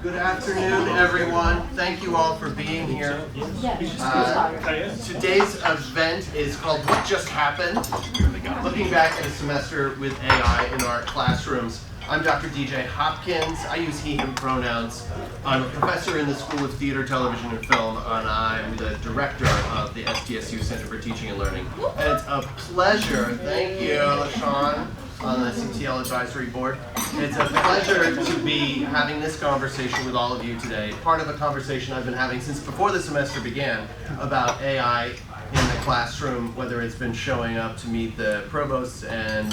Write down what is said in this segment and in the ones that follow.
Good afternoon, everyone. Thank you all for being here. Today's event is called What Just Happened? Looking back at a semester with AI in our classrooms. I'm Dr. DJ Hopkins. I use he, him pronouns. I'm a professor in the School of Theater, Television, and Film, and I'm the director of the SDSU Center for Teaching and Learning. And it's a pleasure, thank you, Sean, on the CTL Advisory Board. It's a pleasure to be having this conversation with all of you today, part of a conversation I've been having since before the semester began about AI in the classroom, whether it's been showing up to meet the provosts and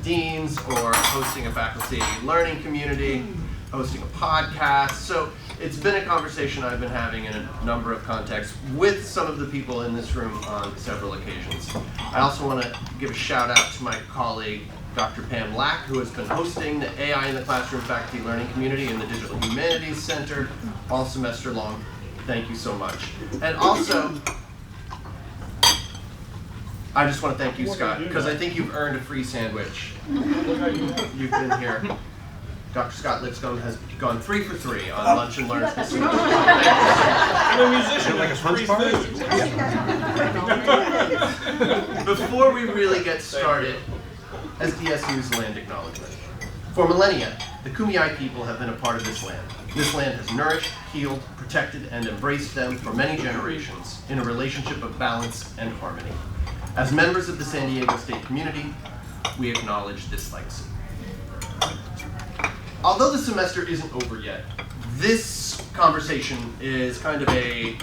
deans, or hosting a faculty learning community, hosting a podcast. So it's been a conversation I've been having in a number of contexts with some of the people in this room on several occasions. I also want to give a shout out to my colleague, Dr. Pam Lack, who has been hosting the AI in the Classroom faculty learning community in the Digital Humanities Center all semester long. Thank you so much. And also, I just want to thank you, Scott, because I think you've earned a free sandwich. You've been here. Dr. Scott Lipscomb has gone 3 for 3 on Lunch and Learn this week. I'm a musician, like a free food. Before we really get started, SDSU's land acknowledgement. For millennia, the Kumeyaay people have been a part of this land. This land has nourished, healed, protected, and embraced them for many generations in a relationship of balance and harmony. As members of the San Diego State community, we acknowledge this legacy. Although the semester isn't over yet, this conversation is kind of a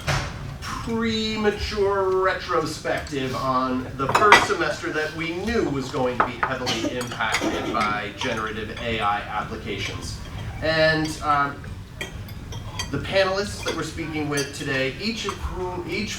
premature retrospective on the first semester that we knew was going to be heavily impacted by generative AI applications. And the panelists that we're speaking with today, each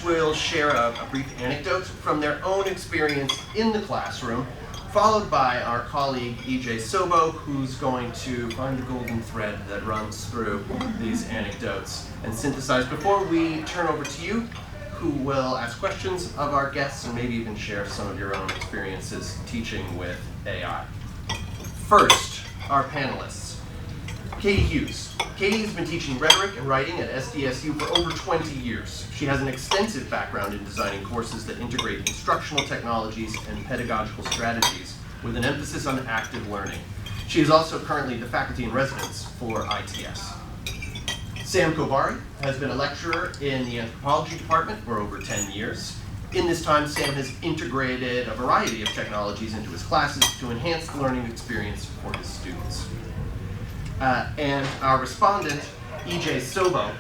will share a brief anecdote from their own experience in the classroom, followed by our colleague EJ Sobo, who's going to find the golden thread that runs through these anecdotes and synthesize before we turn over to you, who will ask questions of our guests and maybe even share some of your own experiences teaching with AI. First, our panelists. Katie Hughes. Katie's been teaching rhetoric and writing at SDSU for over 20 years. She has an extensive background in designing courses that integrate instructional technologies and pedagogical strategies with an emphasis on active learning. She is also currently the faculty in residence for ITS. Sam Kovari has been a lecturer in the anthropology department for over 10 years. In this time, Sam has integrated a variety of technologies into his classes to enhance the learning experience for his students. And our respondent, EJ Sobo,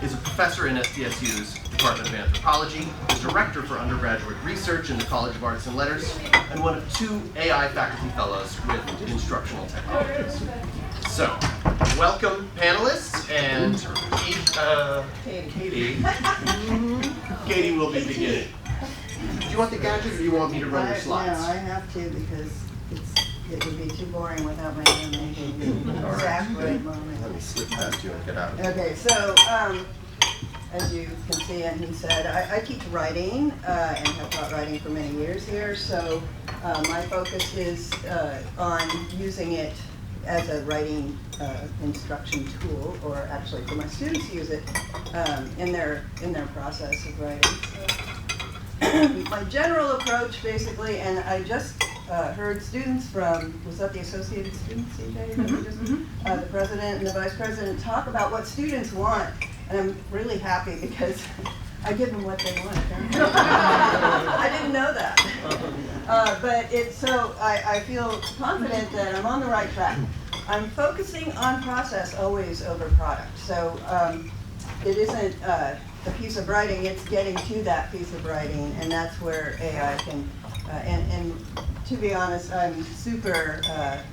is a professor in SDSU's Department of Anthropology, is director for undergraduate research in the College of Arts and Letters, and one of 2 AI faculty fellows with instructional technologies. So, welcome panelists, and Katie will be beginning. Do you want the gadget, or do you want me to run your slides? No, I have to, because it would be too boring without my animation. Exact right moment. Let me slip past you and get out of here. Okay, so as you can see, and he said, I teach writing and have taught writing for many years here. So my focus is on using it as a writing instruction tool, or actually for my students to use it in their process of writing. So, my general approach, basically, and I just heard students from, was that the Associated Students, CJ? The president and the vice president talk about what students want, and I'm really happy because I give them what they want. I didn't know that. But so I feel confident that I'm on the right track. I'm focusing on process always over product. So it isn't a piece of writing, it's getting to that piece of writing, and that's where AI can, and to be honest, I'm super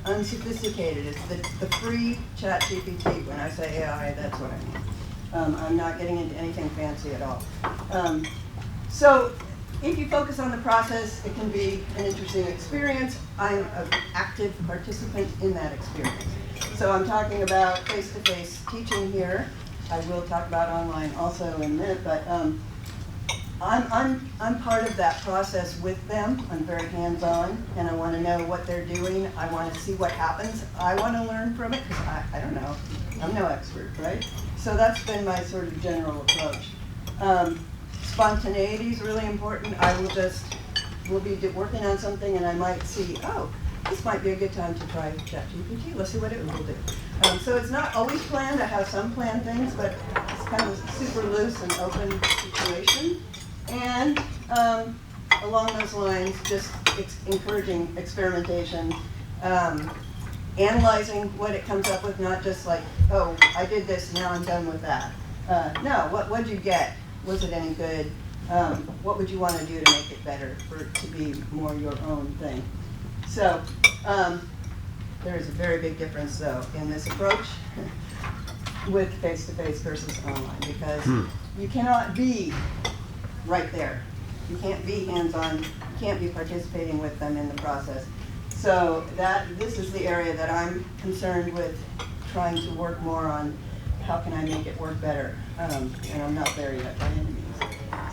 unsophisticated. It's the free ChatGPT. When I say AI, that's what I mean. I'm not getting into anything fancy at all. So if you focus on the process, it can be an interesting experience. I'm an active participant in that experience. So I'm talking about face-to-face teaching here. I will talk about online also in a minute, but I'm part of that process with them. I'm very hands-on, and I want to know what they're doing. I want to see what happens. I want to learn from it because I don't know. I'm no expert, right? So that's been my sort of general approach. Spontaneity is really important. We'll be working on something and I might see, oh, this might be a good time to try ChatGPT. Let's see what it will do. So it's not always planned. I have some planned things, but it's kind of a super loose and open situation. And along those lines, just encouraging experimentation, analyzing what it comes up with, not just like, oh, I did this, now I'm done with that. No, what'd you get? Was it any good? What would you want to do to make it better, for it to be more your own thing? So there is a very big difference, though, in this approach with face-to-face versus online, because you cannot be right there. You can't be hands-on. You can't be participating with them in the process. So this is the area that I'm concerned with trying to work more on. How can I make it work better? And I'm not there yet by any means.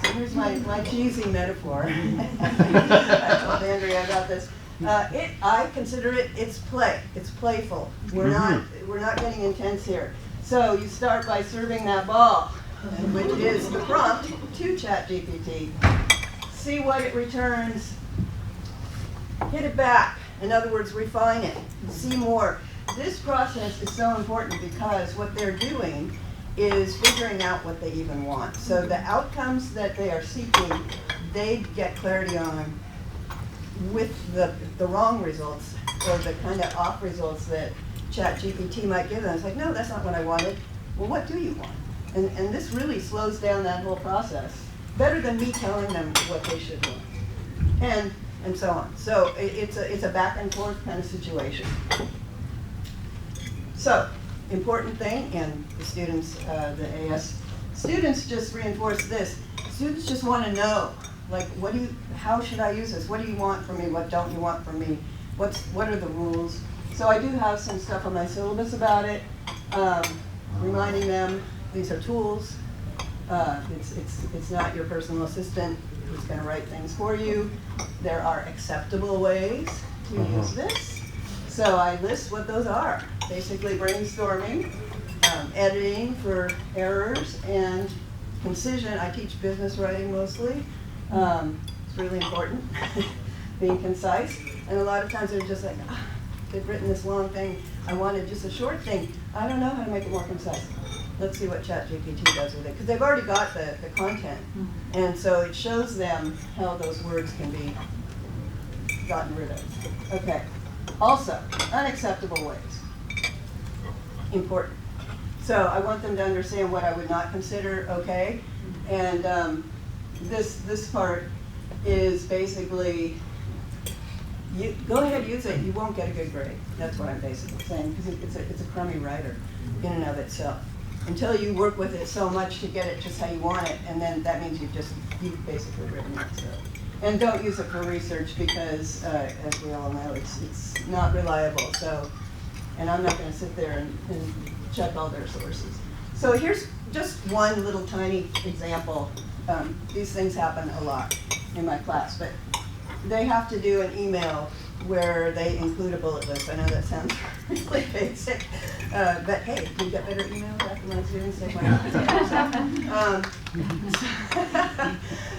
So here's my cheesy metaphor. I told Andrea about this. I consider it's play. It's playful. We're not getting intense here. So you start by serving that ball, which is the prompt to ChatGPT. See what it returns. Hit it back. In other words, refine it. See more. This process is so important because what they're doing is figuring out what they even want. So the outcomes that they are seeking, they get clarity on with the wrong results or the kind of off results that ChatGPT might give them. It's like, no, that's not what I wanted. Well, what do you want? And this really slows down that whole process. Better than me telling them what they should want. And so on. So it's a back and forth kind of situation. So, important thing, and the students, the AS students just reinforce this. Students just want to know, like, how should I use this? What do you want from me? What don't you want from me? What are the rules? So I do have some stuff on my syllabus about it, reminding them these are tools. It's not your personal assistant who's going to write things for you. There are acceptable ways to use this. So I list what those are. Basically brainstorming, editing for errors, and concision. I teach business writing mostly. It's really important, being concise. And a lot of times they're just like, they've written this long thing. I wanted just a short thing. I don't know how to make it more concise. Let's see what ChatGPT does with it. Because they've already got the content. And so it shows them how those words can be gotten rid of. Okay. Also, unacceptable ways. Important. So I want them to understand what I would not consider okay. And this part is basically, you go ahead, use it, you won't get a good grade. That's what I'm basically saying, because it's a crummy writer in and of itself. Until you work with it so much to get it just how you want it, and then that means you've basically written it. So. And don't use it for research because, as we all know, it's not reliable. So, and I'm not going to sit there and check all their sources. So here's just one little tiny example. These things happen a lot in my class, but they have to do an email where they include a bullet list. I know that sounds really basic, but hey, do you get better emails after my students say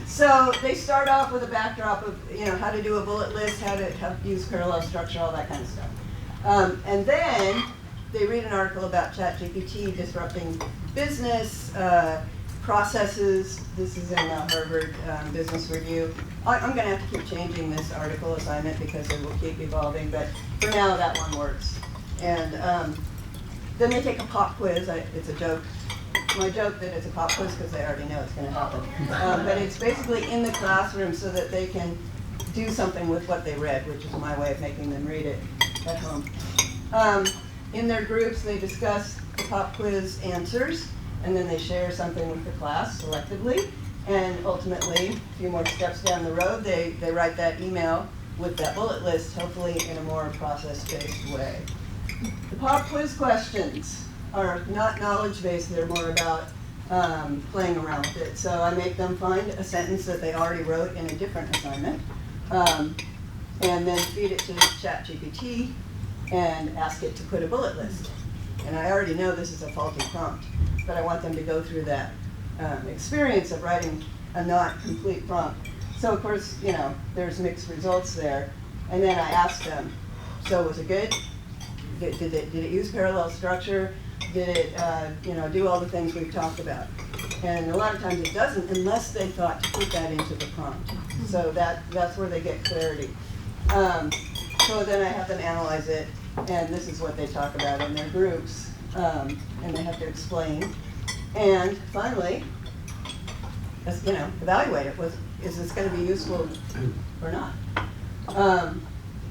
So they start off with a backdrop of how to do a bullet list, how to use parallel structure, all that kind of stuff. And then they read an article about ChatGPT disrupting business processes. This is in Harvard Business Review. I'm going to have to keep changing this article assignment because it will keep evolving, but for now that one works. And then they take a pop quiz. It's a joke. My joke that it's a pop quiz because they already know it's going to happen. But it's basically in the classroom so that they can do something with what they read, which is my way of making them read it at home. In their groups, they discuss the pop quiz answers, and then they share something with the class selectively. And ultimately, a few more steps down the road, they write that email with that bullet list, hopefully in a more process-based way. The pop quiz questions are not knowledge-based, they're more about playing around with it. So I make them find a sentence that they already wrote in a different assignment, and then feed it to ChatGPT and ask it to put a bullet list. and I already know this is a faulty prompt, but I want them to go through that experience of writing a not complete prompt. So of course, you know, there's mixed results there. And then I asked them, so was it good? Did it use parallel structure? Did it, you know, do all the things we've talked about? And a lot of times it doesn't unless they thought to put that into the prompt. So that's where they get clarity. So then I have them analyze it, and this is what they talk about in their groups, and they have to explain. And finally, you know, evaluate it. Is this going to be useful or not?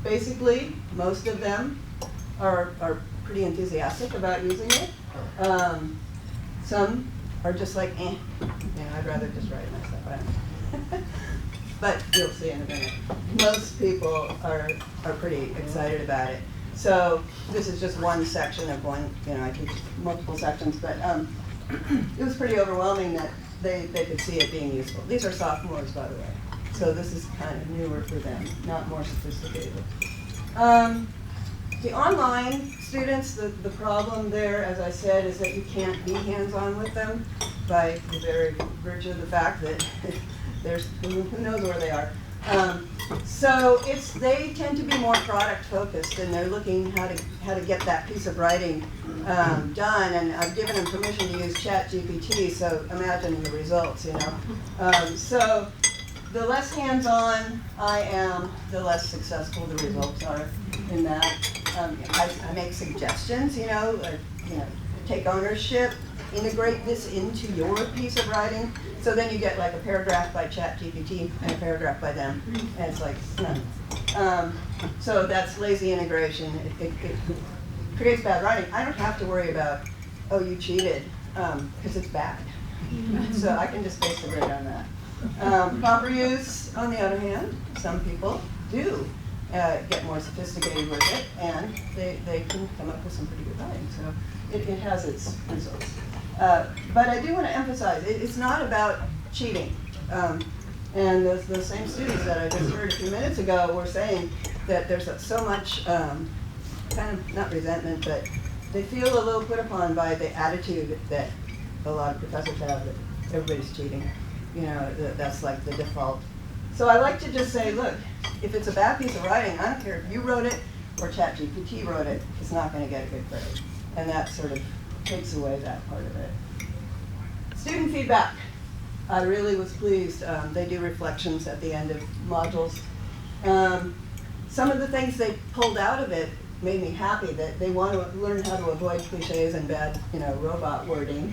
Basically, most of them are pretty enthusiastic about using it. Some are just like, eh, you know, I'd rather just write it myself. But you'll see in a minute. Most people are pretty excited about it. So this is just one section of one, you know, I teach multiple sections, but it was pretty overwhelming that they could see it being useful. These are sophomores, by the way. So this is kind of newer for them, not more sophisticated. The online students, the problem there, as I said, is that you can't be hands-on with them by the very virtue of the fact that there's who knows where they are. So they tend to be more product focused, and they're looking how to get that piece of writing done. And I've given them permission to use ChatGPT, so imagine the results, you know. So the less hands-on I am, the less successful the results are in that. I make suggestions, you know, take ownership, integrate this into your piece of writing. So then you get like a paragraph by ChatGPT and a paragraph by them, and it's like, so that's lazy integration. It creates bad writing. I don't have to worry about, oh, you cheated, because it's bad. So I can just base the grade on that. Proper use, on the other hand, some people do get more sophisticated with it, and they can come up with some pretty good writing. So it has its results. But I do want to emphasize, it's not about cheating. And the same students that I just heard a few minutes ago were saying that there's so much kind of, not resentment, but they feel a little put upon by the attitude that a lot of professors have, that everybody's cheating. You know, that's like the default. So I like to just say, look, if it's a bad piece of writing, I don't care if you wrote it or ChatGPT wrote it, it's not going to get a good grade. And that sort of takes away that part of it. Student feedback. I really was pleased. They do reflections at the end of modules. Some of the things they pulled out of it made me happy, that they want to learn how to avoid cliches and bad, you know, robot wording.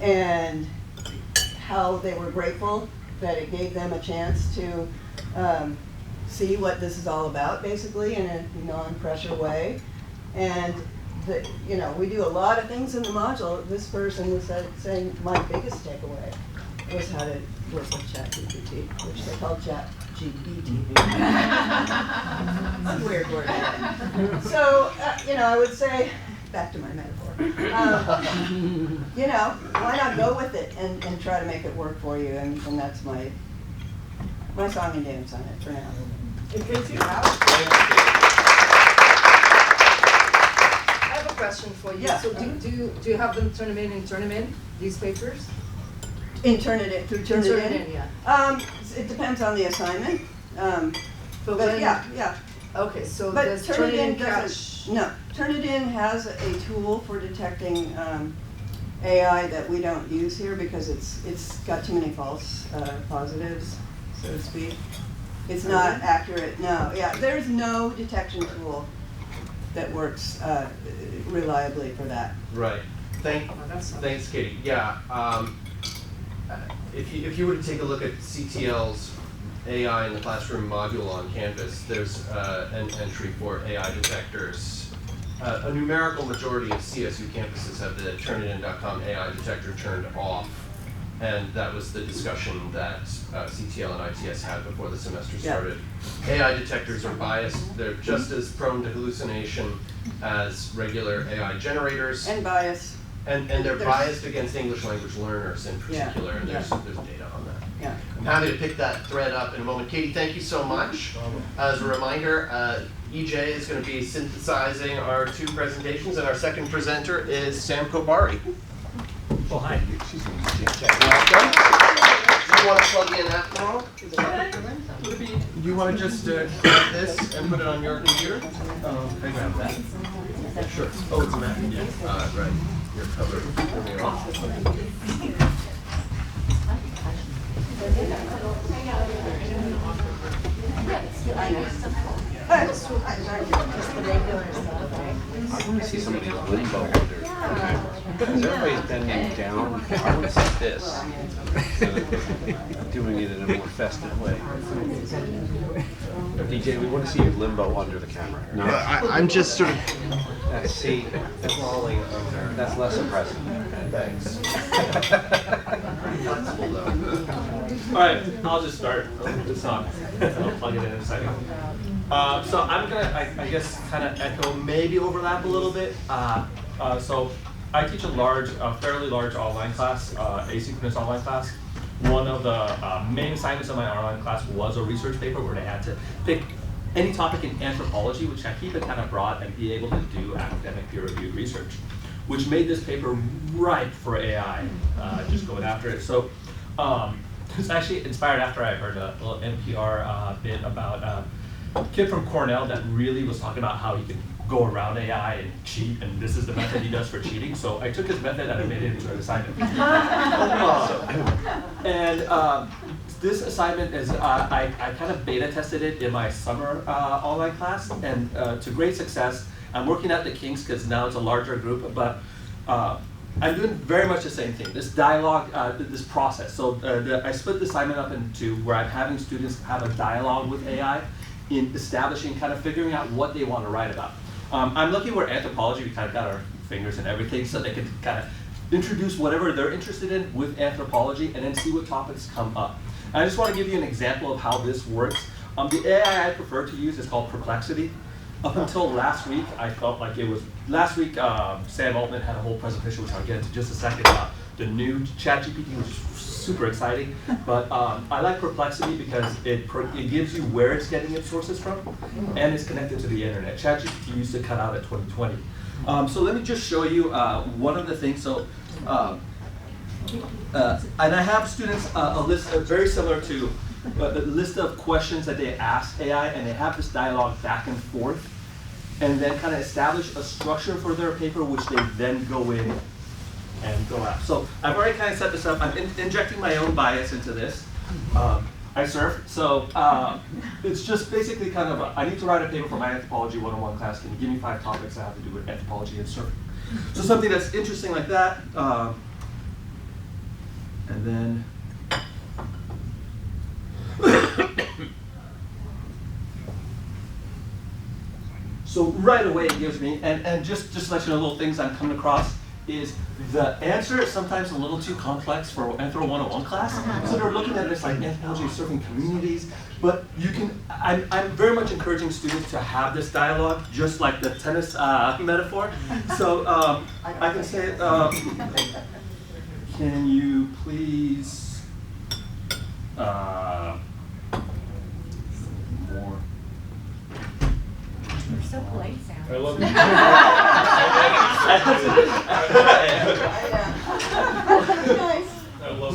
And how they were grateful that it gave them a chance to see what this is all about, basically, in a non-pressure way. And you know, we do a lot of things in the module. This person was saying my biggest takeaway was how to work with ChatGPT, which they call ChatGPT. It's a weird word. So, you know, I would say, back to my metaphor, you know, why not go with it and try to make it work for you? And that's my song and dance on it for now. Thank you. I have a question for you. Yeah. So do you have them turn them in, these papers? Turn it in. Yeah. It depends on the assignment. But when, yeah. Okay, so But does Turn It In catch? No, Turn It In has a tool for detecting AI that we don't use here because it's got too many false positives, so to speak. It's not accurate. No, yeah, there's no detection tool that works reliably for that. Right. Thanks, Katie. Yeah. If you were to take a look at CTL's AI in the Classroom module on Canvas, there's an entry for AI detectors. A numerical majority of CSU campuses have the Turnitin.com AI detector turned off, and that was the discussion that CTL and ITS had before the semester started. Yeah. AI detectors are biased. They're just as prone to hallucination as regular AI generators. And bias. And they're biased against English language learners in particular, and there's data on that. Yeah. I'm happy to pick that thread up in a moment. Katie, thank you so much. As a reminder, EJ is going to be synthesizing our 2 presentations, and our second presenter is Sam Kobari. Well, hi. Welcome. Do you want to plug in after all? Do you want to just grab this and put it on your computer? Can I grab that? Sure. Oh, it's a Mac. Yeah. Right. You're covered. There we are. I want to see some of these limbo under. Because everybody's bending down. I want to see this. Doing it in a more festive way. DJ, we want to see you limbo under the camera. No, I'm just sort of see, crawling over. That's less impressive. Thanks. All right, I'll just start. It's on. I'll plug it in a second. So I'm gonna, I guess, kind of echo, maybe overlap a little bit. So I teach a fairly large online class, asynchronous online class. One of the main assignments of my online class was a research paper where they had to pick any topic in anthropology, which I keep it kind of broad, and be able to do academic peer-reviewed research, which made this paper ripe for AI, just going after it. So it's actually inspired after I heard a little NPR bit about a kid from Cornell that really was talking about how he can go around AI and cheat, and this is the method he does for cheating. So I took his method and I made it into an assignment. This assignment is, I kind of beta tested it in my summer online class, and to great success. I'm working at the King's because now it's a larger group, but I'm doing very much the same thing, this dialogue, this process. So I split the assignment up into where I'm having students have a dialogue with AI in establishing, kind of figuring out what they want to write about. I'm looking where anthropology, we kind of got our fingers in everything, so they can kind of introduce whatever they're interested in with anthropology and then see what topics come up. And I just want to give you an example of how this works. The AI I prefer to use is called Perplexity. Up until last week, I felt like it was, last week Sam Altman had a whole presentation, which I'll get into just a second, about the new ChatGPT, which is super exciting. But I like Perplexity because it gives you where it's getting its sources from, and it's connected to the internet. ChatGPT used to cut out at 2020. So let me just show you one of the things. So, and I have students a list very similar to the list of questions that they ask AI, and they have this dialogue back and forth, and then kind of establish a structure for their paper, which they then go in and go out. So I've already kind of set this up. I'm injecting my own bias into this. I surf, so it's just basically kind of I need to write a paper for my anthropology 101 class. Can you give me 5 topics that have to do with anthropology and surfing? So something that's interesting like that. And then so right away it gives me, and just to let you know little things I'm coming across, is the answer is sometimes a little too complex for Anthro 101 class. So they're looking at this like anthropology of surfing communities, but you can, I'm very much encouraging students to have this dialogue, just like the tennis metaphor. So I can say, can you please, more. You're so polite, Sam. I love you. I love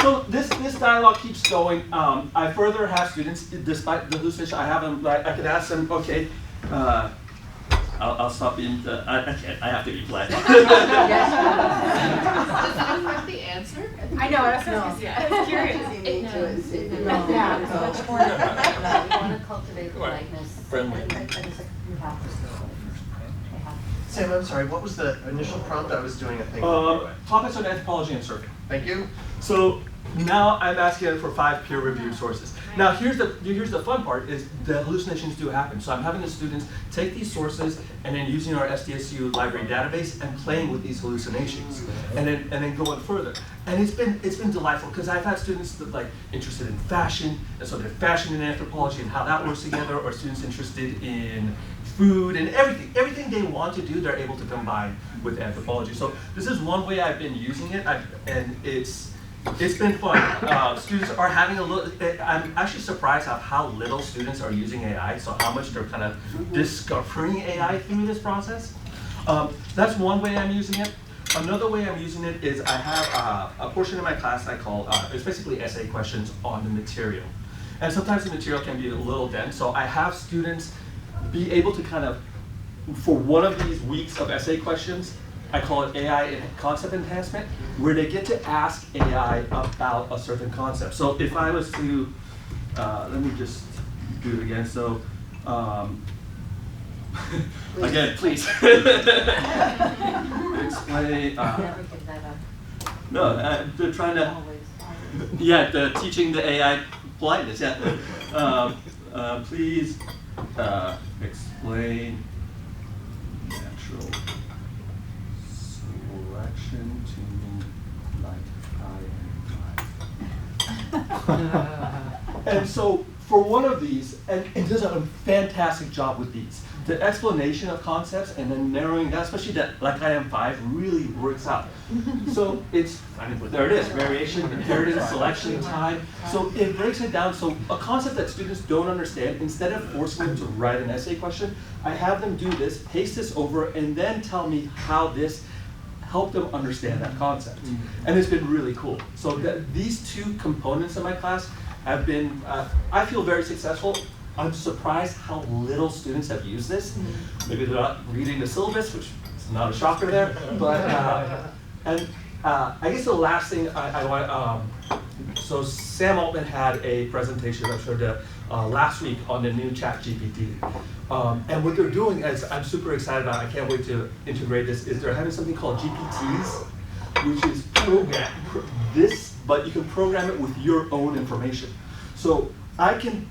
So this dialogue keeps going. I further have students, despite the hallucination, I have them. I can ask them, okay. I'll stop being. I can't. I have to be polite. Does it affect the answer? I know. I was curious. Yeah, it's much more. You want to cultivate politeness. Friendly. You have to. Sam, I'm sorry, what was the initial prompt? I was doing a thing. Topics on anthropology and surfing. Thank you. So now I'm asking them for 5 peer-reviewed sources. Now here's the fun part, is the hallucinations do happen. So I'm having the students take these sources and then using our SDSU library database and playing with these hallucinations, and then going further. And it's been delightful, because I've had students that like interested in fashion, and so they're fashion and anthropology and how that works together, or students interested in food and everything they want to do, they're able to combine with anthropology. So this is one way I've been using it, and it's It's been fun. Students are having a little, I'm actually surprised at how little students are using AI, so how much they're kind of discovering AI through this process. That's one way I'm using it. Another way I'm using it is I have a portion of my class I call, it's basically essay questions on the material. And sometimes the material can be a little dense, so I have students be able to kind of, for one of these weeks of essay questions, I call it AI concept enhancement, where they get to ask AI about a certain concept. So if I was to, let me just do it again. So, again, please. Explain. Never give that up. No, they're trying to, yeah, teaching the AI politeness, yeah. Please explain natural selection to me like I am. And so for one of these, and it does a fantastic job with these. The explanation of concepts and then narrowing down, especially that like I am 5 really works out. So it's, I mean, there it is, variation, inheritance, selection, time. So it breaks it down. So a concept that students don't understand, instead of forcing them to write an essay question, I have them do this, paste this over, and then tell me how this helped them understand that concept. And it's been really cool. So these 2 components of my class have been, I feel very successful. I'm surprised how little students have used this. Maybe they're not reading the syllabus, which is not a shocker there. But I guess the last thing I want, so Sam Altman had a presentation I showed last week on the new ChatGPT. And what they're doing is, I'm super excited about, I can't wait to integrate this, is they're having something called GPTs, which is this, but you can program it with your own information. So I can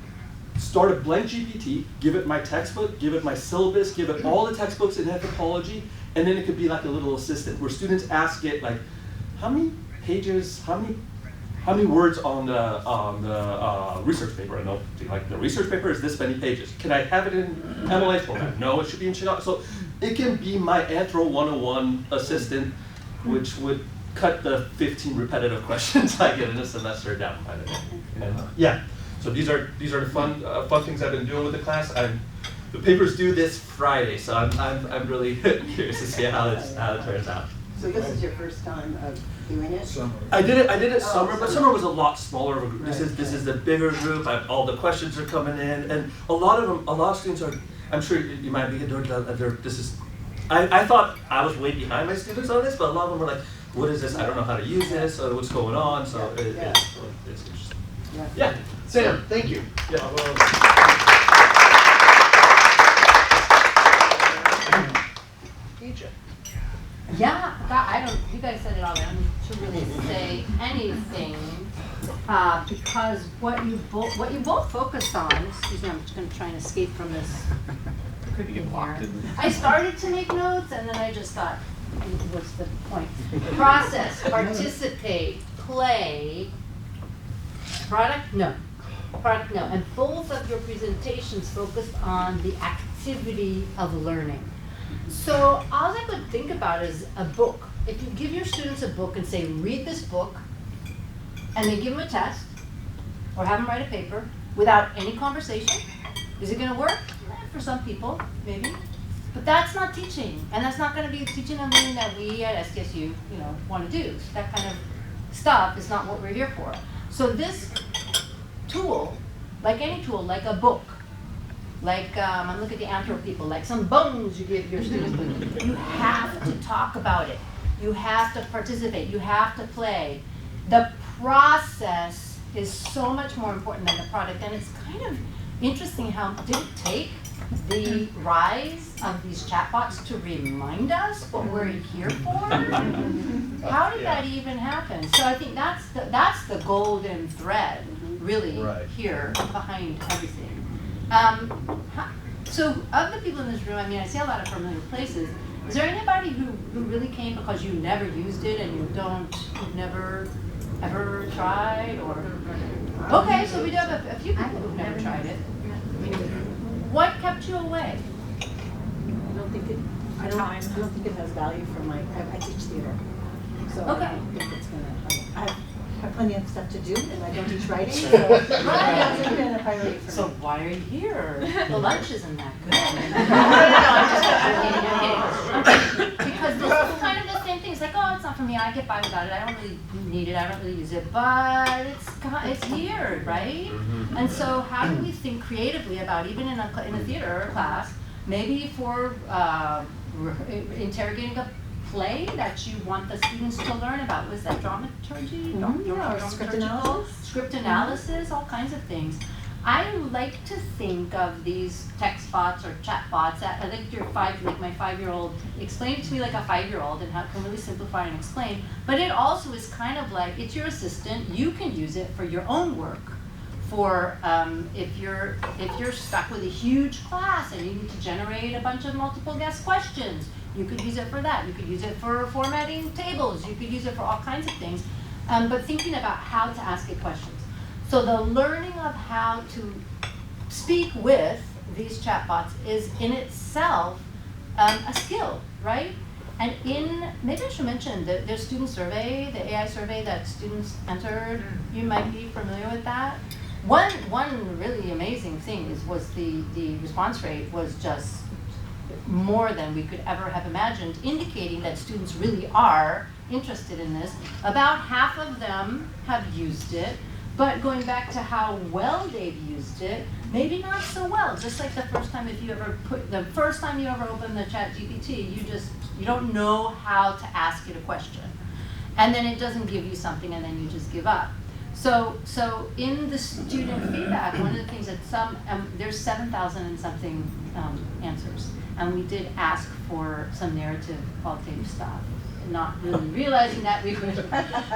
start a blank GPT, give it my textbook, give it my syllabus, give it all the textbooks in anthropology, and then it could be like a little assistant where students ask it like, how many pages, how many words on the research paper? And they'll be like, the research paper is this many pages. Can I have it in MLA format? No, it should be in Chicago. So it can be my Anthro 101 assistant, which would cut the 15 repetitive questions I get in a semester down by the day. And, yeah. So these are the fun things I've been doing with the class. The papers due this Friday, so I'm really curious to see how it turns out. So this is your first time of doing it? I did it summer, but summer was a lot smaller of a group. This is the bigger group. All the questions are coming in, and a lot of students are. I'm sure you might be this is. I thought I was way behind my students on this, but a lot of them were like, "What is this? I don't know how to use this. Or what's going on?" So it's interesting. Yeah. Sam, thank you. Yeah. Yeah, I don't, you guys said it all, I don't need to really say anything, because what you both focused on, excuse me, I'm just gonna try and escape from this curriculum here. I started to make notes and then I just thought, what's the point? Process, participate, play, product, no, and both of your presentations focused on the activity of learning. So all I could think about is a book. If you give your students a book and say, read this book, and then give them a test, or have them write a paper, without any conversation, is it gonna work? For some people, maybe. But that's not teaching, and that's not gonna be teaching and learning that we at SDSU, wanna do. So that kind of stuff is not what we're here for. So this tool, like any tool, like a book, like, I'm looking at the anthro people, like some bones you give your students, you have to talk about it. You have to participate, you have to play. The process is so much more important than the product, and it's kind of interesting how did it take the rise of these chatbots to remind us what we're here for? How did that even happen? So I think that's the golden thread, really, here behind everything. So of the people in this room, I mean, I see a lot of familiar places. Is there anybody who really came because you never used it and you've never ever tried, or? Okay, so we do have a few people who've never tried it. What kept you away? I don't think it has value for I teach theater. So Okay. I don't think it's gonna, have plenty of stuff to do, and I don't teach writing, so it hasn't been a priority for me. So why are you here? The lunch isn't that good. I'm kidding. Because this is kind of the same thing. It's like, oh, it's not for me. I get by without it. I don't really need it. I don't really use it. But it's here, right? And so how do we think creatively about, even in a theater class, maybe for interrogating a play that you want the students to learn about? Was that dramaturgy? Script analysis. Script analysis, all kinds of things. I like to think of these text bots or chat bots. I like my 5-year-old explained it to me like a 5-year-old, and how it can really simplify and explain. But it also is kind of like, it's your assistant. You can use it for your own work. For if you're stuck with a huge class and you need to generate a bunch of multiple guess questions, you could use it for that. You could use it for formatting tables. You could use it for all kinds of things. But thinking about how to ask it questions. So the learning of how to speak with these chatbots is in itself a skill, right? And maybe I should mention the student survey, the AI survey that students entered. You might be familiar with that. One really amazing thing was the response rate was just more than we could ever have imagined, indicating that students really are interested in this. About half of them have used it, but going back to how well they've used it, maybe not so well. Just like the first time you ever open the ChatGPT, you don't know how to ask it a question. And then it doesn't give you something, and then you just give up. So in the student feedback, one of the things that there's 7,000 and something answers. And we did ask for some narrative qualitative stuff, not really realizing that we would.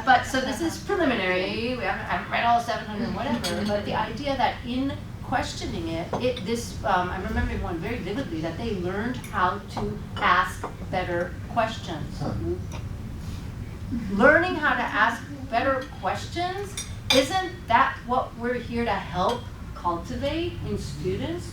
But so this is preliminary. I haven't read all 700 whatever, but the idea that in questioning it, I'm remembering one very vividly, that they learned how to ask better questions. Learning how to ask better questions, isn't that what we're here to help cultivate in students?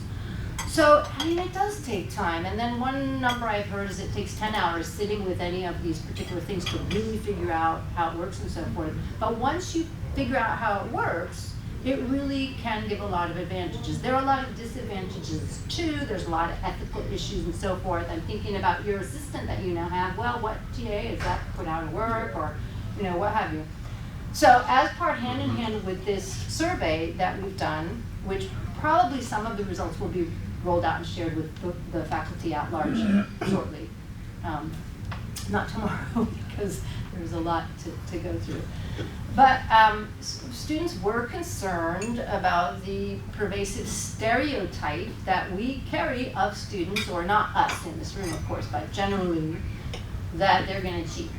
So, I mean, it does take time. And then one number I've heard is it takes 10 hours sitting with any of these particular things to really figure out how it works and so forth. But once you figure out how it works, it really can give a lot of advantages. There are a lot of disadvantages too. There's a lot of ethical issues and so forth. I'm thinking about your assistant that you now have. Well, what TA is that put out of work, or what have you? So as part hand in hand with this survey that we've done, which probably some of the results will be rolled out and shared with the faculty at large shortly. Not tomorrow, because there's a lot to go through. But students were concerned about the pervasive stereotype that we carry of students, or not us in this room, of course, but generally, that they're going to cheat.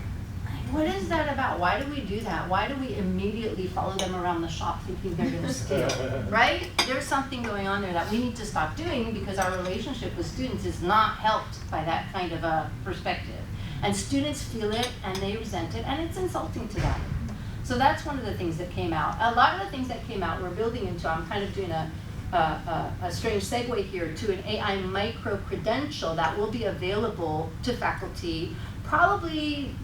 What is that about? Why do we do that? Why do we immediately follow them around the shop thinking they're going to steal, right? There's something going on there that we need to stop doing, because our relationship with students is not helped by that kind of a perspective. And students feel it, and they resent it, and it's insulting to them. So that's one of the things that came out. A lot of the things that came out we're building into. I'm kind of doing a strange segue here to an AI micro-credential that will be available to faculty probably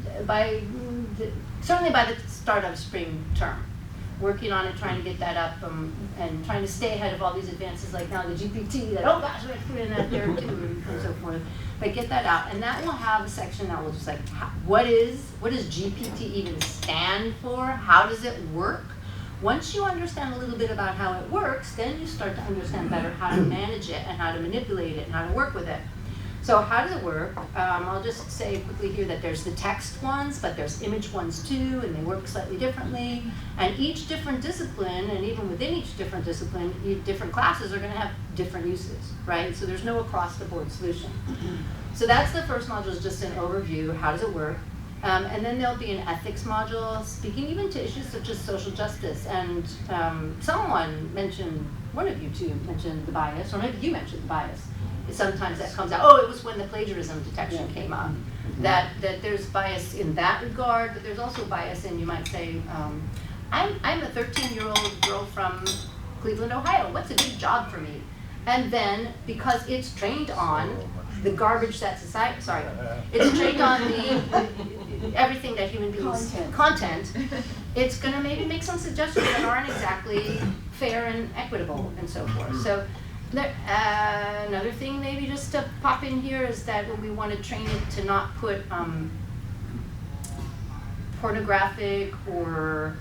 certainly by the start of spring term. Working on it, trying to get that up, and trying to stay ahead of all these advances, like now the GPT, that, oh gosh, we have to put in that there too, and so forth. But get that out, and that will have a section that will just like, what does GPT even stand for? How does it work? Once you understand a little bit about how it works, then you start to understand better how to manage it, and how to manipulate it, and how to work with it. So how does it work? I'll just say quickly here that there's the text ones, but there's image ones too, and they work slightly differently. And each different discipline, and even within each different discipline, different classes are going to have different uses, right? So there's no across-the-board solution. So that's the first module, is just an overview. How does it work? And then there'll be an ethics module, speaking even to issues such as social justice. And someone mentioned, one of you two mentioned the bias, or maybe you mentioned the bias. Sometimes that comes out, oh, it was when the plagiarism detection came up. That there's bias in that regard, but there's also bias in, you might say, I'm a 13-year-old girl from Cleveland, Ohio. What's a good job for me? And then, because it's trained on the garbage that society, sorry, it's trained on the everything that human beings, content, it's gonna maybe make some suggestions that aren't exactly fair and equitable and so forth. So another thing maybe just to pop in here is that we want to train it to not put pornographic or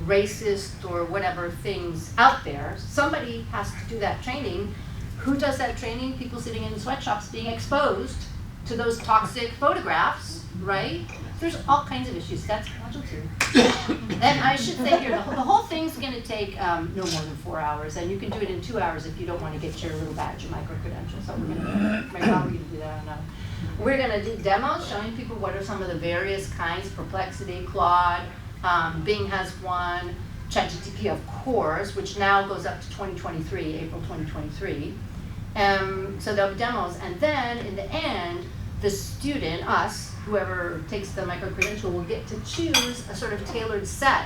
racist or whatever things out there. Somebody has to do that training. Who does that training? People sitting in sweatshops being exposed to those toxic photographs, right? There's all kinds of issues. That's module 2. And I should say here, the whole thing's going to take no more than 4 hours, and you can do it in 2 hours if you don't want to get your little badge, your micro-credential. So we're going to, right, how are we going to do that? I don't know. We're going to do demos showing people what are some of the various kinds, Perplexity, Claude, Bing has one, ChatGPT, of course, which now goes up to 2023, April 2023. So there'll be demos, and then in the end, the student, us, whoever takes the micro-credential, will get to choose a sort of tailored set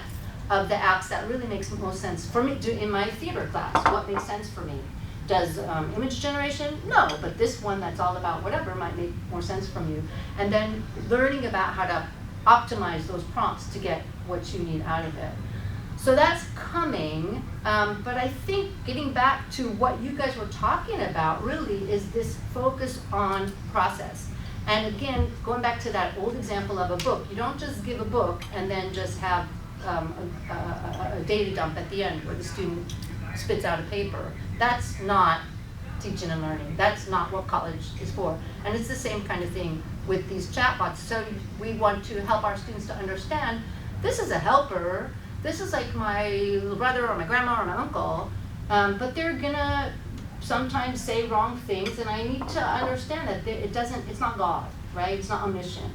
of the apps that really makes most sense for me in my theater class. What makes sense for me? Does image generation? No, but this one that's all about whatever might make more sense from you. And then learning about how to optimize those prompts to get what you need out of it. So that's coming, but I think getting back to what you guys were talking about really is this focus on process. And again, going back to that old example of a book, you don't just give a book and then just have a data dump at the end where the student spits out a paper. That's not teaching and learning. That's not what college is for. And it's the same kind of thing with these chatbots. So we want to help our students to understand this is a helper. This is like my little brother or my grandma or my uncle, but they're gonna sometimes say wrong things, and I need to understand that it's not God, right? It's not omniscient.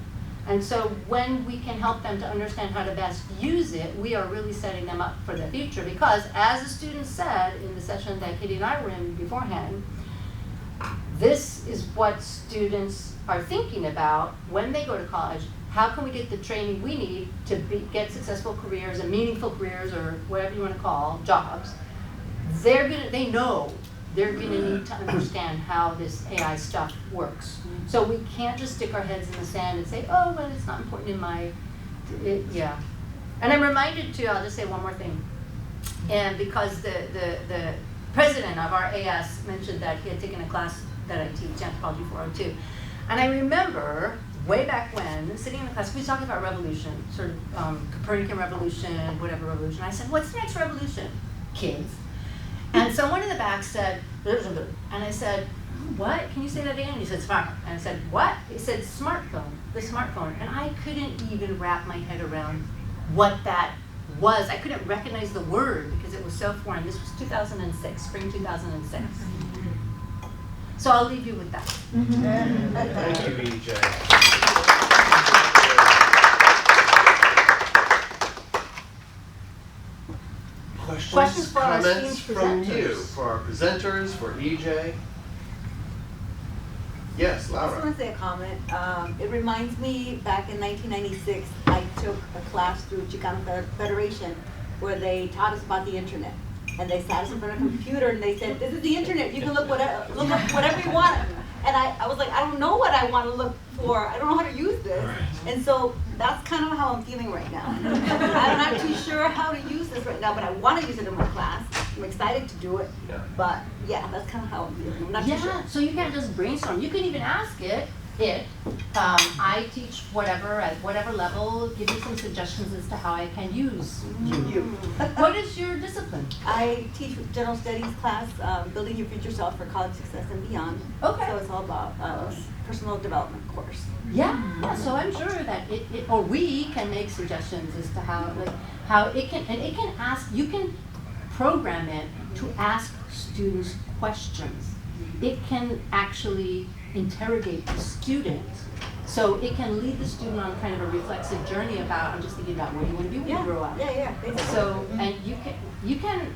And so when we can help them to understand how to best use it, we are really setting them up for the future, because as the student said in the session that Katie and I were in beforehand, this is what students are thinking about when they go to college. How can we get the training we need to get successful careers and meaningful careers, or whatever you want to call jobs? They know they're going to need to understand how this AI stuff works. So we can't just stick our heads in the sand and say, oh, well, it's not important in my, yeah. And I'm reminded too, I'll just say one more thing. And because the president of our AS mentioned that he had taken a class that I teach, Anthropology 402. And I remember way back when, sitting in the class, we were talking about revolution, sort of Copernican revolution, whatever revolution. I said, what's the next revolution, kids? And someone in the back said, and I said, what? Can you say that again? And he said, smart. And I said, what? He said, smartphone, the smartphone. And I couldn't even wrap my head around what that was. I couldn't recognize the word because it was so foreign. This was 2006, spring 2006. So I'll leave you with that. Thank you, EJ. Questions for our comments esteemed from presenters? you, for our presenters, for EJ? Yes, I just Laura. want to say a comment. It reminds me, back in 1996, I took a class through Chicano Federation where they taught us about the internet. And they sat us in front of a computer and they said, this is the internet, you can look up whatever you want. And I was like, I don't know what I want to look for. I don't know how to use this. And so that's kind of how I'm feeling right now. I'm not too sure how to use this right now, but I want to use it in my class. I'm excited to do it. But yeah, that's kind of how I'm feeling. I'm not too sure. So you can't just brainstorm. You can even ask it. I teach whatever at whatever level. Give me some suggestions as to how I can use you. What is your discipline? I teach general studies class, building your future self for college success and beyond. Okay. So it's all about personal development course. Yeah. So I'm sure that or we can make suggestions as to how it can, and it can ask. You can program it to ask students questions. It can actually interrogate the student, so it can lead the student on kind of a reflexive journey about, I'm just thinking about where you want to be when you grow up. Yeah. Basically. So, and you can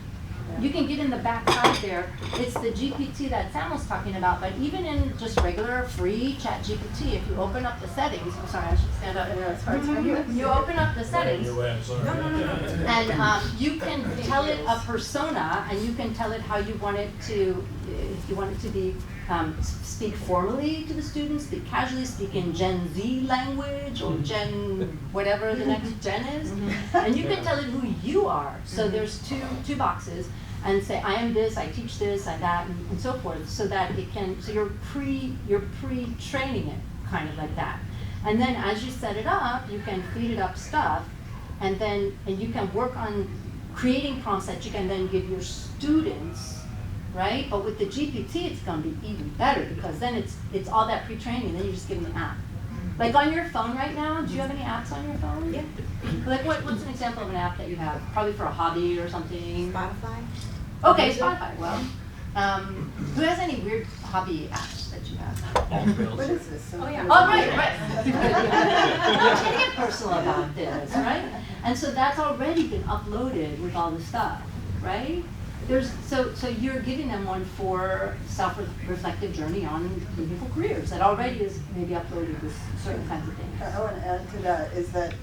You can get in the back side there. It's the GPT that Sam was talking about, but even in just regular free chat GPT, if you open up the settings, I'm sorry, I should stand up. It's hard to hear. You open up the settings, Your way, I'm sorry. and you can tell it a persona, and you can tell it how you want it to, if you want it to be, speak formally to the students, speak casually, speak in Gen Z language, or Gen whatever the next Gen is, and you can tell it who you are. So there's two boxes, and say, I am this, I teach this, I that, and so forth, so that it can, so you're pre-training it, kind of like that. And then as you set it up, you can feed it up stuff, and you can work on creating prompts that you can then give your students, right? But with the GPT, it's gonna be even better, because then it's all that pre-training, and then you just give them the app. Like on your phone right now, do you have any apps on your phone? Yeah. Like what's an example of an app that you have? Probably for a hobby or something? Spotify. Okay, Spotify, well, who has any weird hobby apps that you have? What is this? Oh, yeah. Oh, right. I'm not gonna get personal about this, right? And so that's already been uploaded with all the stuff, right? So you're giving them one for self-reflective journey on meaningful careers that already is maybe uploaded with certain kinds of things. I want to add to that is that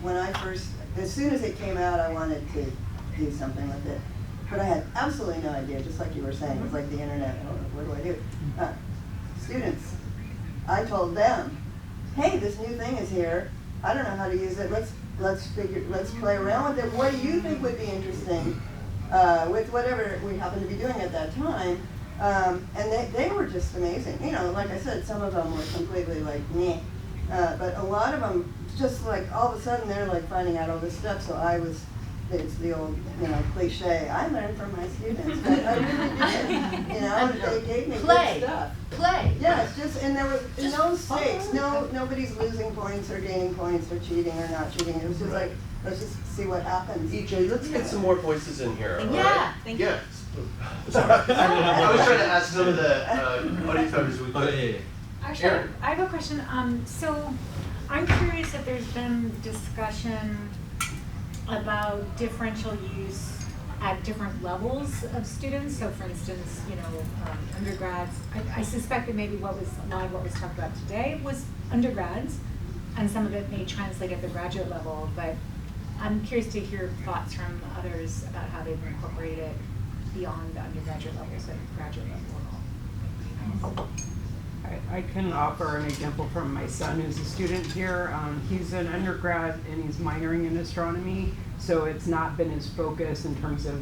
when I first, as soon as it came out, I wanted to do something with it. But I had absolutely no idea, just like you were saying, it's like the internet, oh, what do I do? Students, I told them, hey, this new thing is here, I don't know how to use it, let's play around with it, what do you think would be interesting with whatever we happen to be doing at that time? And they were just amazing. You know, like I said, some of them were completely like, meh. But a lot of them, just like all of a sudden they're like finding out all this stuff, so it's the old, cliche, I learned from my students, but I really did, they gave me good stuff. Play. Yeah, it's just, and there was no stakes, nobody's losing points or gaining points or cheating or not cheating, it was just like, let's just see what happens. EJ, let's get some more voices in here, all Yeah. right? Thank you. Yeah. Sorry. I was trying to ask some of the audience members we could. Actually, Aaron. I have a question. So I'm curious if there's been discussion about differential use at different levels of students. So for instance, undergrads, I suspect that maybe a lot of what was talked about today was undergrads, and some of it may translate at the graduate level, but I'm curious to hear thoughts from others about how they've incorporated it beyond the undergraduate levels at graduate level. I can offer an example from my son, who's a student here. He's an undergrad and he's minoring in astronomy, so it's not been his focus in terms of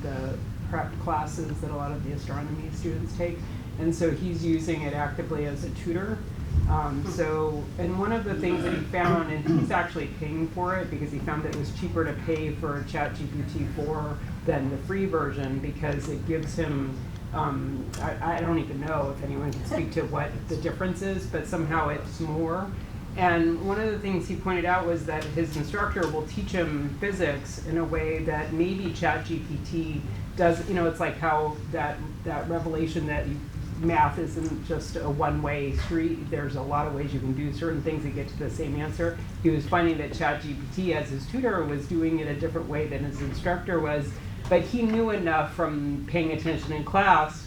the prep classes that a lot of the astronomy students take. And so he's using it actively as a tutor. And one of the things that he found, and he's actually paying for it because he found that it was cheaper to pay for ChatGPT 4 than the free version, because it gives him, I don't even know if anyone can speak to what the difference is, but somehow it's more. And one of the things he pointed out was that his instructor will teach him physics in a way that maybe ChatGPT does. It's like how that revelation that math isn't just a one-way street. There's a lot of ways you can do certain things and get to the same answer. He was finding that ChatGPT, as his tutor, was doing it a different way than his instructor was, but he knew enough from paying attention in class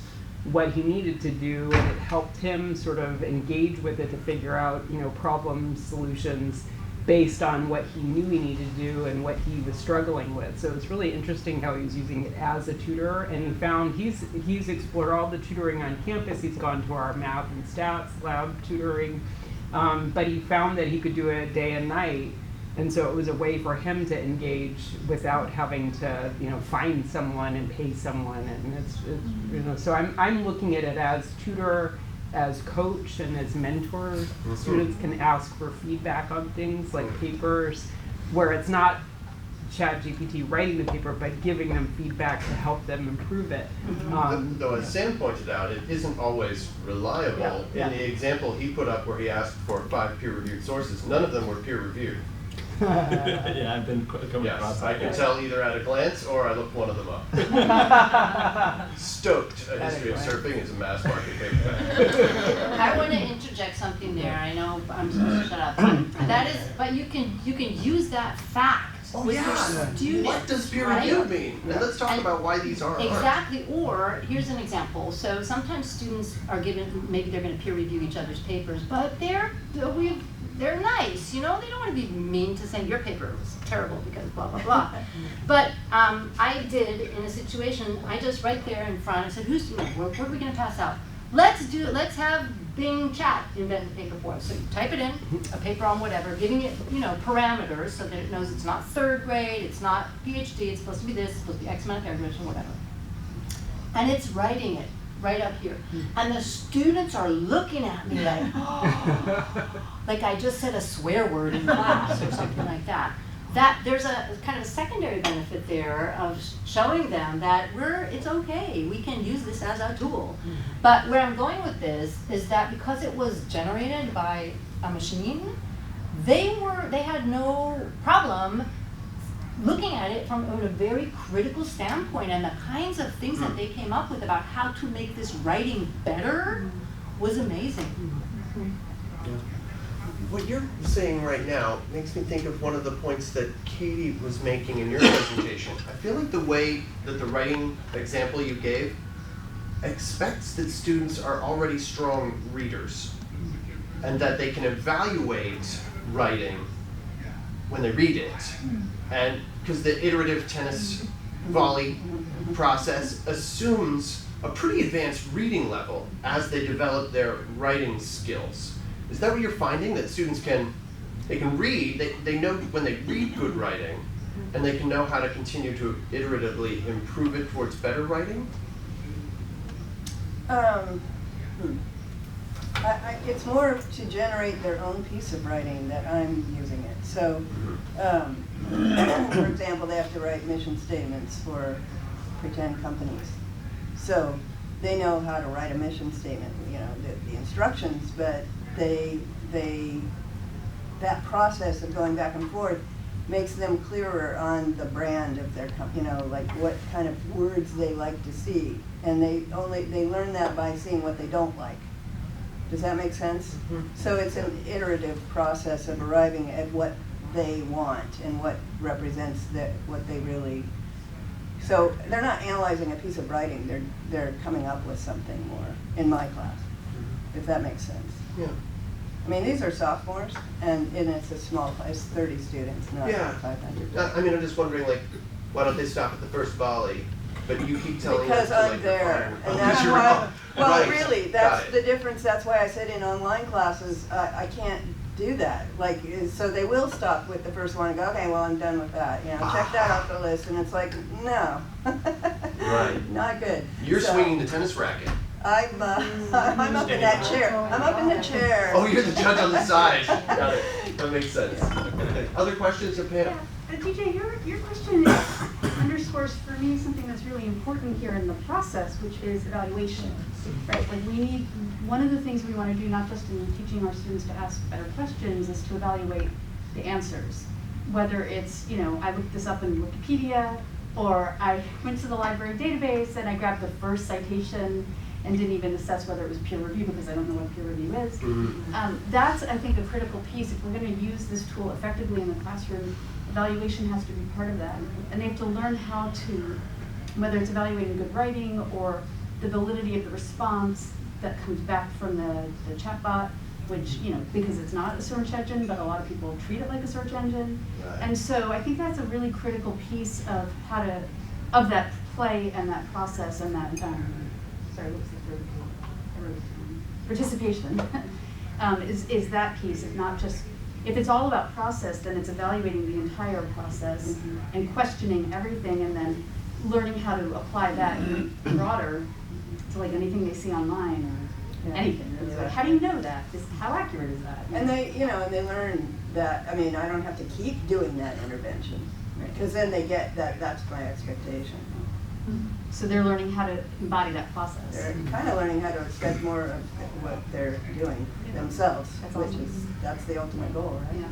what he needed to do, and it helped him sort of engage with it to figure out, problem solutions based on what he knew he needed to do and what he was struggling with. So it's really interesting how he's using it as a tutor, and he found he's explored all the tutoring on campus. He's gone to our math and stats lab tutoring, but he found that he could do it day and night, and so it was a way for him to engage without having to find someone and pay someone. And it's so I'm looking at it as tutor, as coach, and as mentor. Mm-hmm. Students can ask for feedback on things like papers, where it's not ChatGPT writing the paper, but giving them feedback to help them improve it. Mm-hmm. Though, as Sam pointed out, it isn't always reliable. Yeah. In the example he put up where he asked for 5 peer-reviewed sources, none of them were peer-reviewed. Yeah, I've been coming across I that. can tell either at a glance or I looked one of them up. Stoked, A History of Surfing is a mass market paperback. I want to interject something there. I know I'm supposed to shut up. But you can use that fact Oh with yeah. your students. What does peer right? review mean? And let's talk And about why these are. Exactly, or here's an example. So sometimes students are given, maybe they're going to peer review each other's papers, but they're nice, you know. They don't want to be mean to say your paper was terrible because blah blah blah. But I did in a situation. I just right there in front. I said, "Who's what are we going to pass out? Let's have Bing Chat invent the paper for us." So you type it in, a paper on whatever, giving it, you know, parameters so that it knows it's not third grade, it's not PhD, it's supposed to be this, it's supposed to be X amount of paragraphs or whatever. And it's writing it right up here. And the students are looking at me like, oh, like I just said a swear word in class or something like that. That there's a kind of a secondary benefit there of showing them that it's okay, we can use this as a tool. But where I'm going with this is that because it was generated by a machine, they had no problem looking at it from a very critical standpoint, and the kinds of things that they came up with about how to make this writing better was amazing. What you're saying right now makes me think of one of the points that Katie was making in your presentation. I feel like the way that the writing example you gave expects that students are already strong readers and that they can evaluate writing when they read it. And because the iterative tennis volley process assumes a pretty advanced reading level as they develop their writing skills. Is that what you're finding? That students can read, they know when they read good writing, and they can know how to continue to iteratively improve it towards better writing? It's more to generate their own piece of writing that I'm using it. So, for example, they have to write mission statements for pretend companies. So they know how to write a mission statement, you know, the instructions, but that process of going back and forth makes them clearer on the brand of their company, you know, like what kind of words they like to see. And they learn that by seeing what they don't like. Does that make sense? So it's an iterative process of arriving at what they want and what represents what they really. So they're not analyzing a piece of writing, they're coming up with something more in my class, if that makes sense. Yeah. I mean, these are sophomores, and it's a small class, 30 students, not 500. I mean, I'm just wondering, like, why don't they stop at the first volley? But you keep telling because us to, I'm there, oh, and that's you're why. wrong. Well, Right. really, Got that's it. the difference. That's why I said in online classes, I can't do that. Like, so they will stop with the first one and go, okay, well, I'm done with that. You know, check that off the list, and it's like, no, Right. not good. You're So, swinging the tennis racket. I'm up in that chair. I'm up in the chair. Oh, you're the judge on the side. Got it. That makes sense. Other questions of Pam? Yeah, DJ, your question underscores for me something that's really important here in the process, which is evaluation, right? Like one of the things we want to do, not just in teaching our students to ask better questions, is to evaluate the answers. Whether it's, you know, I looked this up in Wikipedia, or I went to the library database and I grabbed the first citation and didn't even assess whether it was peer review because I don't know what peer review is. That's, I think, a critical piece. If we're going to use this tool effectively in the classroom, evaluation has to be part of that. And they have to learn how to, whether it's evaluating good writing or the validity of the response that comes back from the chatbot, which, you know, because it's not a search engine, but a lot of people treat it like a search engine. Right. And so I think that's a really critical piece of of that play and that process and that, sorry, what's the third word? Participation, is that piece. It's not just, if it's all about process, then it's evaluating the entire process and questioning everything and then learning how to apply that broader to like anything they see online or anything. It's like, how do you know that? How accurate is that? And they, you know, and they learn that, I mean, I don't have to keep doing that intervention, because then they get that's my expectation. So they're learning how to embody that process. They're kind of learning how to expect more of what they're doing themselves, that's the ultimate goal, right? Yeah.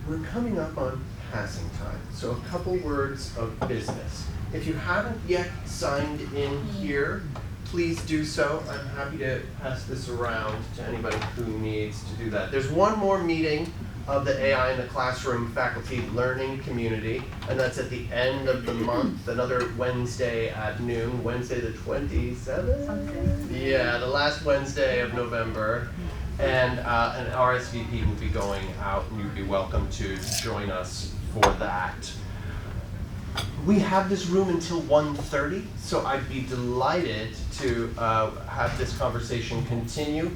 We're coming up on passing time, so a couple words of business. If you haven't yet signed in here, please do so. I'm happy to pass this around to anybody who needs to do that. There's one more meeting of the AI in the Classroom faculty learning community, and that's at the end of the month, another Wednesday at noon, Wednesday the 27th? Yeah, the last Wednesday of November. And an RSVP will be going out, and you'd be welcome to join us for that. We have this room until 1:30, so I'd be delighted to have this conversation continue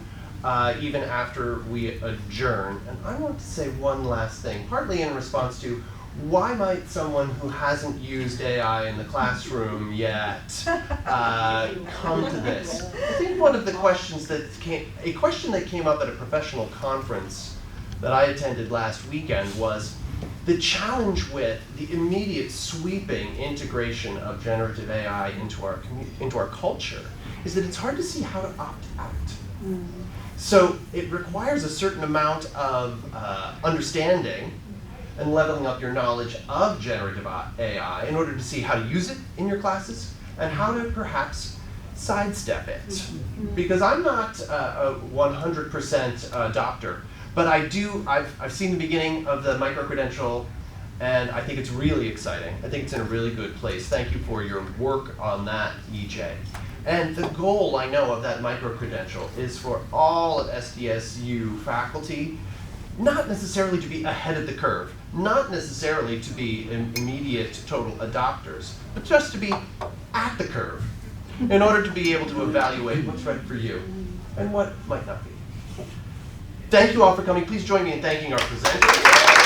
even after we adjourn. And I want to say one last thing, partly in response to why might someone who hasn't used AI in the classroom yet come to this? I think one of the questions a question that came up at a professional conference that I attended last weekend was the challenge with the immediate sweeping integration of generative AI into our culture is that it's hard to see how to opt out. So it requires a certain amount of understanding and leveling up your knowledge of generative AI in order to see how to use it in your classes and how to perhaps sidestep it. Because I'm not a 100% adopter, but I've seen the beginning of the micro-credential, and I think it's really exciting. I think it's in a really good place. Thank you for your work on that, EJ. And the goal, I know, of that micro-credential is for all of SDSU faculty not necessarily to be ahead of the curve, not necessarily to be immediate total adopters, but just to be at the curve in order to be able to evaluate what's right for you and what might not be. Thank you all for coming. Please join me in thanking our presenters.